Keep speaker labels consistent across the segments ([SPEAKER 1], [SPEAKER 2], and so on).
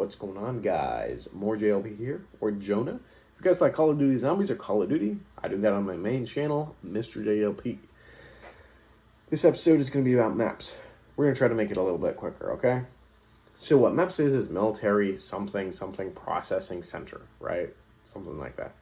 [SPEAKER 1] What's going on, guys? More JLP here, or Jonah. If you guys like Call of Duty Zombies or Call of Duty, I do that on my main channel, Mr. JLP. This episode is going to be about MEPS. We're going to try to make it a little bit quicker, okay? So what MEPS is Military something processing center, right? Something like that.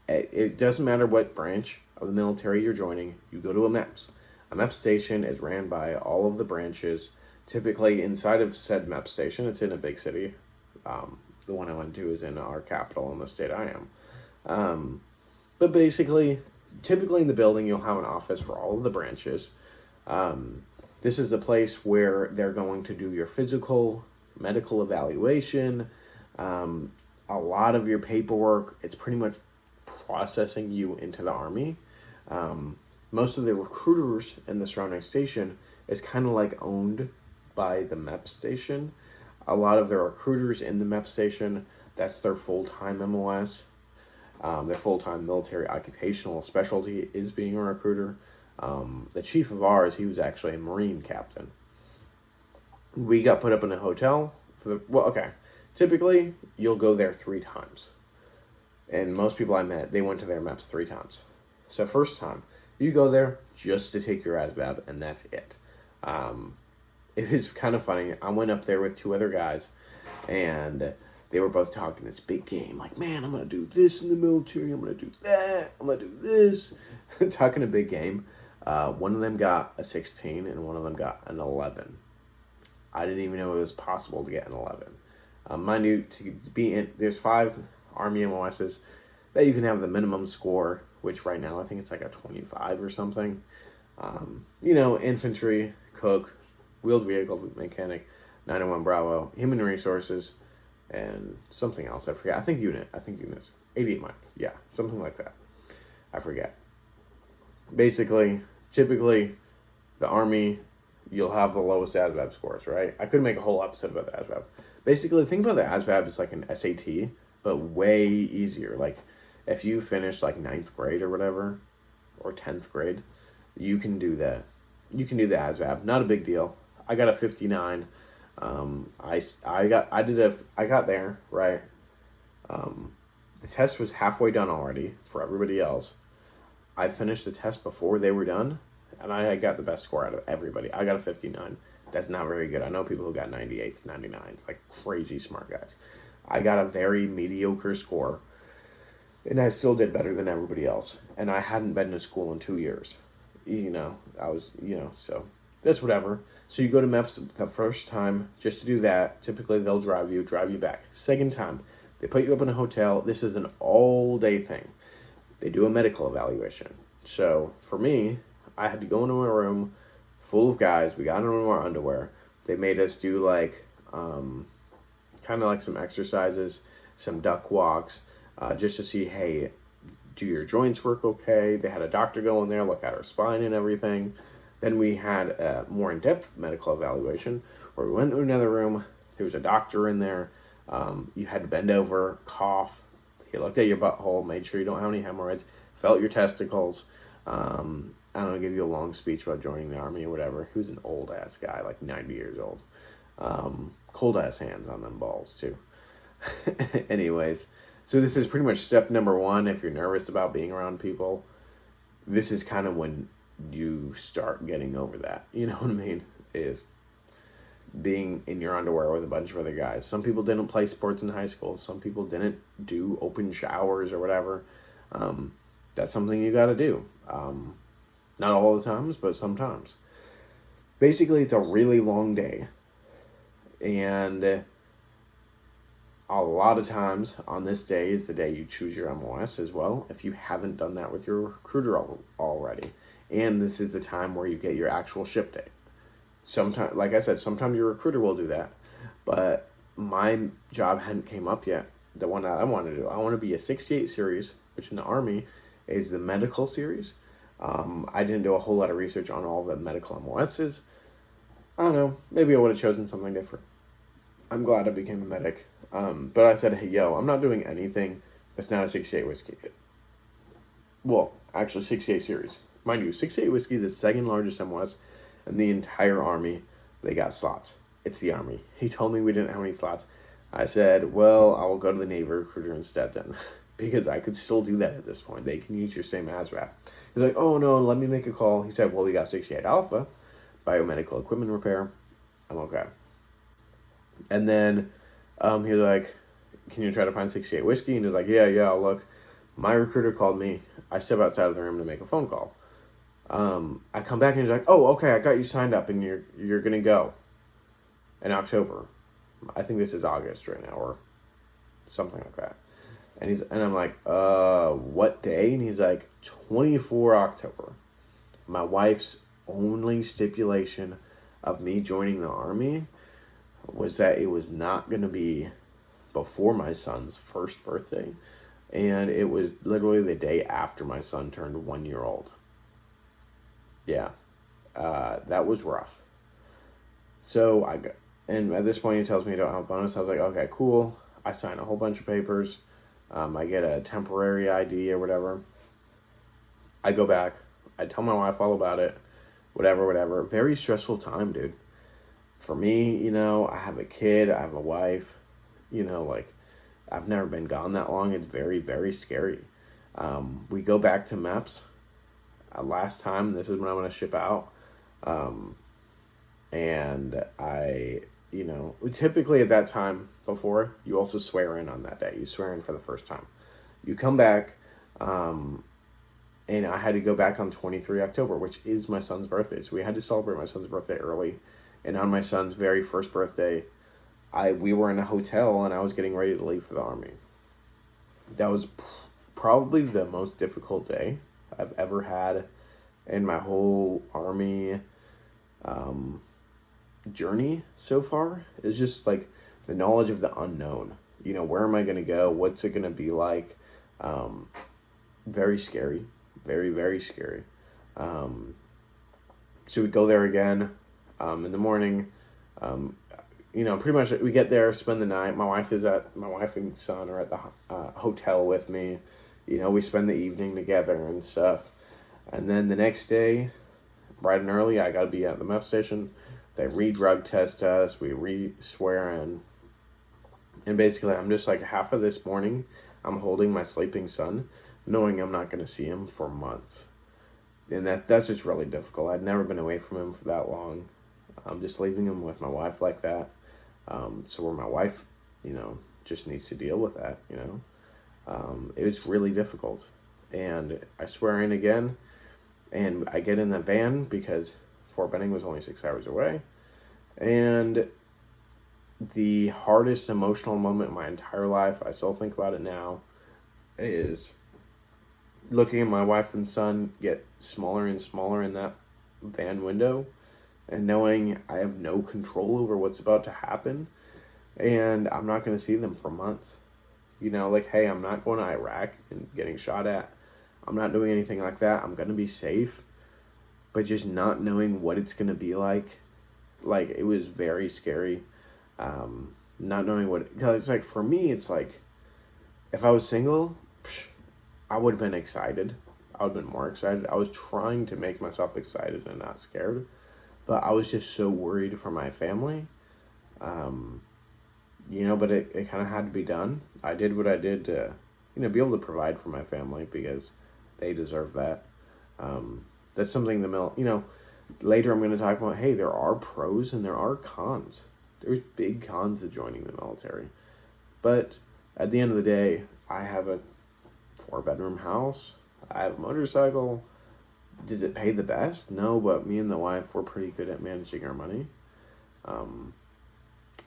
[SPEAKER 1] It doesn't matter what branch of the military you're joining, you go to a MEPS. A MEPS station is ran by all of the branches. Typically, inside of said MEPS station, it's in a big city. The one I went to is in our capital in the state I am. But basically, typically in the building, you'll have an office for all of the branches. This is the place where they're going to do your physical, medical evaluation, a lot of your paperwork. It's pretty much processing you into the Army. Most of the recruiters in the surrounding station is kind of like owned by the MEPS station. A lot of the recruiters in the MEPS station, that's their full-time MOS. Their full-time military occupational specialty is being a recruiter. The chief of ours, he was actually a Marine captain. We got put up in a hotel typically you'll go there 3 times. And most people I met, they went to their MEPS 3 times. So first time, you go there just to take your ASVAB, and that's it. It was kind of funny. I went up there with 2 other guys, and they were both talking this big game. Like, man, I'm going to do this in the military. I'm going to do that. I'm going to do this. Talking a big game. One of them got a 16, and one of them got an 11. I didn't even know it was possible to get an 11. Mind you, to be in, there's 5 Army MOSs that you can have the minimum score, which right now I think it's like a 25 or something. Infantry, cook, wheeled vehicle mechanic, 901 Bravo, human resources, and something else. I forget. I think units. 88 Mike. Yeah, something like that. I forget. Basically, typically, the Army, you'll have the lowest ASVAB scores, right? I could make a whole episode about the ASVAB. Basically, think about the ASVAB as like an SAT, but way easier. Like, if you finish like 9th grade or whatever, or 10th grade, you can do that. You can do the ASVAB. Not a big deal. I got a 59. I got there, right? The test was halfway done already for everybody else. I finished the test before they were done, and I got the best score out of everybody. I got a 59. That's not very good. I know people who got 98s, 99s, like crazy smart guys. I got a very mediocre score, and I still did better than everybody else. And I hadn't been to school in 2 years. So that's whatever. So you go to MEPS the first time just to do that. Typically, they'll drive you back. Second time, they put you up in a hotel. This is an all-day thing. They do a medical evaluation. So for me, I had to go into a room full of guys. We got into our underwear. They made us do like kind of like some exercises, some duck walks, just to see, hey, do your joints work okay? They had a doctor go in there, look at our spine and everything. Then we had a more in-depth medical evaluation where we went to another room. There was a doctor in there. You had to bend over, cough. He looked at your butthole, made sure you don't have any hemorrhoids, felt your testicles. I don't know, give you a long speech about joining the Army or whatever. He was an old-ass guy, like 90 years old. Cold-ass hands on them balls, too. Anyways, so this is pretty much step number 1. If you're nervous about being around people, this is kind of when you start getting over that. You know what I mean? Is being in your underwear with a bunch of other guys. Some people didn't play sports in high school. Some people didn't do open showers or whatever. That's something you got to do. Not all the times, but sometimes. Basically, it's a really long day. And a lot of times on this day is the day you choose your MOS as well, if you haven't done that with your recruiter already. And this is the time where you get your actual ship date. Sometimes, like I said, sometimes your recruiter will do that. But my job hadn't came up yet. The one that I want to do. I want to be a 68 series, which in the Army is the medical series. I didn't do a whole lot of research on all the medical MOSs. I don't know. Maybe I would have chosen something different. I'm glad I became a medic. But I said, hey, I'm not doing anything that's not a 68 whiskey. Well, actually, 68 series. Mind you, 68 whiskey is the second largest MOS in the entire Army. They got slots. It's the Army. He told me we didn't have any slots. I said, well, I will go to the Navy recruiter instead then, because I could still do that at this point. They can use your same ASVAB. He's like, oh no, let me make a call. He said, well, we got 68 Alpha, biomedical equipment repair. I'm okay. And then he was like, can you try to find 68 whiskey? And he's like, yeah, I'll look. My recruiter called me. I step outside of the room to make a phone call. I come back and he's like, oh, okay, I got you signed up and you're going to go in October. I think this is August right now or something like that. And I'm like, what day? And he's like, 24 October. My wife's only stipulation of me joining the Army was that it was not going to be before my son's first birthday. And it was literally the day after my son turned 1 year old. Yeah. That was rough. So and at this point he tells me I don't have a bonus. I was like, okay, cool. I sign a whole bunch of papers. I get a temporary ID or whatever. I go back. I tell my wife all about it. Whatever. Very stressful time, dude. For me, I have a kid. I have a wife. I've never been gone that long. It's very, very scary. We go back to MEPS last time. This is when I'm going to ship out. And I, typically at that time before, you also swear in on that day. You swear in for the first time. You come back, and I had to go back on 23 October, which is my son's birthday. So we had to celebrate my son's birthday early. And on my son's very first birthday, we were in a hotel and I was getting ready to leave for the Army. That was probably the most difficult day I've ever had in my whole Army journey so far. It's just like the knowledge of the unknown. Where am I going to go? What's it going to be like? Very scary. Very, very scary. So we go there again in the morning. Pretty much we get there, spend the night. My wife and son are at the hotel with me. We spend the evening together and stuff. And then the next day, bright and early, I got to be at the MEP station. They re-drug test us. We re-swear in. And basically, I'm just like half of this morning, I'm holding my sleeping son, knowing I'm not going to see him for months. And that's just really difficult. I'd never been away from him for that long. I'm just leaving him with my wife like that. So where my wife, just needs to deal with that, it was really difficult. And I swear in again, and I get in the van because Fort Benning was only 6 hours away. And the hardest emotional moment in my entire life, I still think about it now, is looking at my wife and son get smaller and smaller in that van window and knowing I have no control over what's about to happen and I'm not going to see them for months. Hey, I'm not going to Iraq and getting shot at. I'm not doing anything like that. I'm going to be safe. But just not knowing what it's going to be like, it was very scary. Not knowing because it's for me, it's if I was single, I would have been excited. I would have been more excited. I was trying to make myself excited and not scared. But I was just so worried for my family. But it kind of had to be done. I did what I did to, be able to provide for my family because they deserve that. That's something later I'm going to talk about, hey, there are pros and there are cons. There's big cons to joining the military. But at the end of the day, I have a 4-bedroom house. I have a motorcycle. Does it pay the best? No, but me and the wife, we're pretty good at managing our money.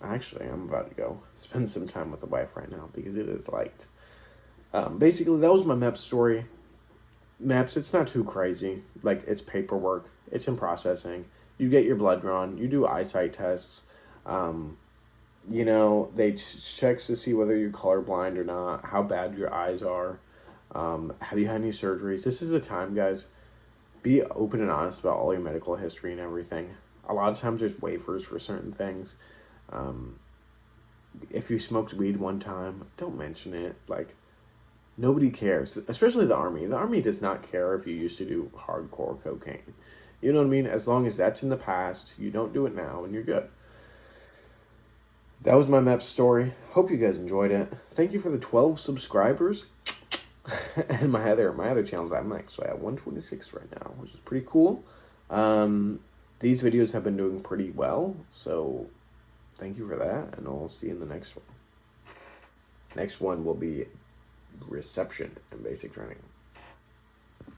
[SPEAKER 1] Actually, I'm about to go spend some time with the wife right now because it is light. Basically, that was my MEPS story. MEPS, it's not too crazy. It's paperwork. It's in processing. You get your blood drawn. You do eyesight tests. They check to see whether you're colorblind or not, how bad your eyes are. Have you had any surgeries? This is the time, guys. Be open and honest about all your medical history and everything. A lot of times there's waivers for certain things. If you smoked weed one time, don't mention it. Nobody cares, especially the Army. The Army does not care if you used to do hardcore cocaine. You know what I mean? As long as that's in the past, you don't do it now and you're good. That was my MEPS story. Hope you guys enjoyed it. Thank you for the 12 subscribers. And my other channels, I'm actually at 126 right now, which is pretty cool. These videos have been doing pretty well, so thank you for that, and I'll see you in the next one. Next one will be reception and basic training.